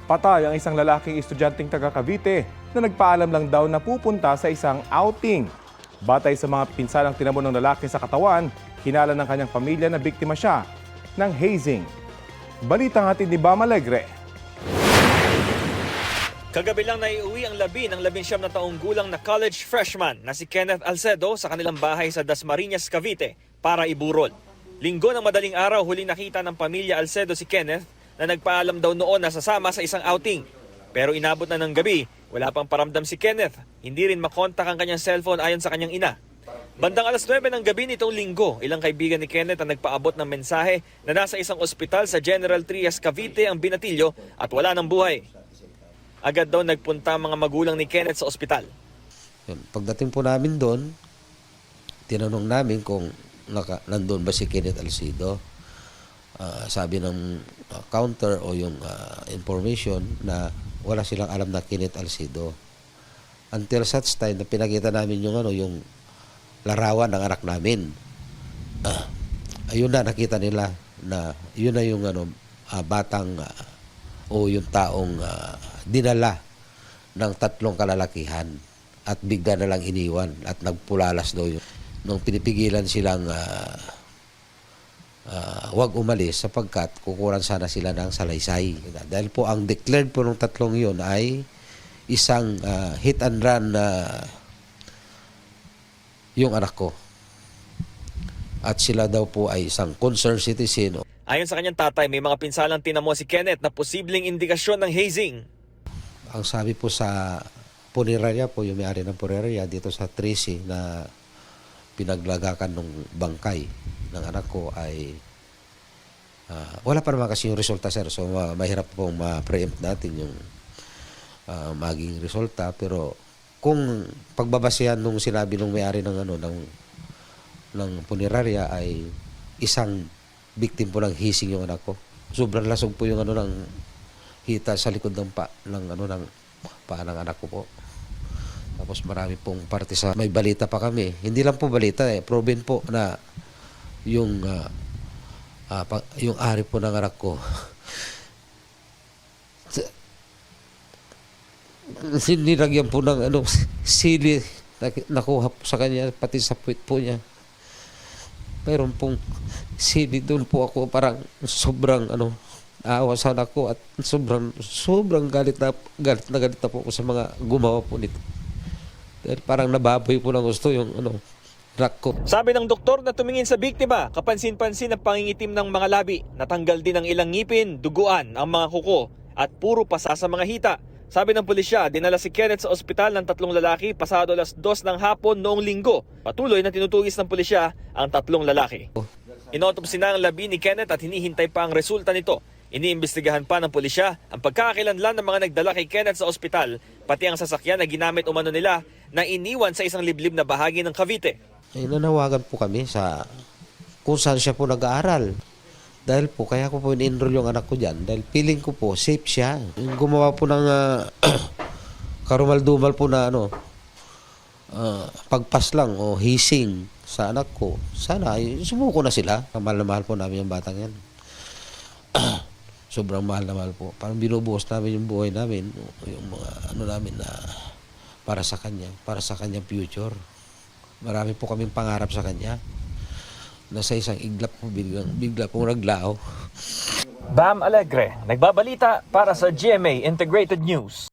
Patay ang isang lalaking estudyanteng taga Cavite na nagpaalam lang daw na pupunta sa isang outing. Batay sa mga pinsalang tinamo ng lalaki sa katawan, hinala ng kanyang pamilya na biktima siya ng hazing. Balitang hatid ni Bam Alegre. Kagabi lang naiuwi ang labi ng 19 na taong gulang na college freshman na si Kenneth Alcedo sa kanilang bahay sa Dasmariñas, Cavite para iburol. Linggo ng madaling araw huling nakita ng pamilya Alcedo si Kenneth na nagpaalam daw noon na sasama sa isang outing. Pero inabot na ng gabi, wala pang paramdam si Kenneth. Hindi rin makontak ang kanyang cellphone ayon sa kanyang ina. Bandang alas 9 ng gabi nitong linggo, ilang kaibigan ni Kenneth ang nagpaabot ng mensahe na nasa isang ospital sa General Trias, Cavite ang binatilyo at wala ng buhay. Agad daw nagpunta ang mga magulang ni Kenneth sa ospital. Pagdating po namin doon, tinanong namin kung nandun ba si Kenneth Alcedo. Sabi ng counter o yung information na wala silang alam na Kenneth Alcedo. Until such time na pinakita namin yung larawan ng anak namin. Ayun na nakita nila na yun na yung batang o yung taong dinala ng 3 kalalakihan at bigla na lang iniwan at nagpulalas daw yun. Nung pinipigilan silang wag umalis sapagkat kukuran sana sila ng salaysay. Dahil po ang declared po ng 3 yun ay isang hit and run yung anak ko. At sila daw po ay isang concerned citizen. Ayon sa kanyang tatay, may mga pinsalang tinamo si Kenneth na posibleng indikasyon ng hazing. Ang sabi po sa punerarya po, yung may-ari ng punerarya dito sa Tracy na pinaglagakan ng bangkay ng anak ko ay wala pa naman kasi yung resulta, sir. So mahirap pong ma-preempt natin yung maging resulta. Pero kung pagbabasihan nung sinabi ng may-ari ng punerarya ay isang victim po ng hazing yung anak ko. Sobrang lasog po yung ng hita sa likod ng paa ng anak ko po. Tapos marami pong parte sa may balita pa kami. Hindi lang po balita proven po na yung ari po ng anak ko sinilagyan po ng sili nakuha po sa kanya pati sa puwit po niya. Mayroon pong sili doon po ako parang sobrang aawa sa anak ko at sobrang galit na po ako sa mga gumawa po nito. Dahil parang nababoy po ng gusto yung anak ko. Sabi ng doktor na tumingin sa biktima, kapansin-pansin ang pangingitim ng mga labi. Natanggal din ang ilang ngipin, duguan, ang mga kuko at puro pasa sa mga hita. Sabi ng pulisya, dinala si Kenneth sa ospital ng 3 lalaki pasado alas 2 ng hapon noong linggo. Patuloy na tinutugis ng pulisya ang 3 lalaki. Inautopsy na ang labi ni Kenneth at hinihintay pa ang resulta nito. Iniimbestigahan pa ng pulisya ang pagkakakilanlan ng mga nagdala kay Kenneth sa ospital, pati ang sasakyan na ginamit umano nila na iniwan sa isang liblib na bahagi ng Cavite. Nanawagan po kami sa kung saan siya po nag-aaral. Dahil po, kaya ko po in-enroll yung anak ko dyan. Dahil feeling ko po, safe siya. Yung gumawa po ng karumal-dumal po na pagpas lang o hising sa anak ko. Sana, sumuko na sila. Mahal na mahal po namin yung batang yan. Sobrang mahal na mahal po. Parang binubuhos namin yung buhay namin. Yung mga namin na para sa kanya. Para sa kanyang future. Marami po kaming pangarap sa kanya. Nasa isang iglap po bigla pong naglao. Bam Alegre, nagbabalita para sa GMA Integrated News.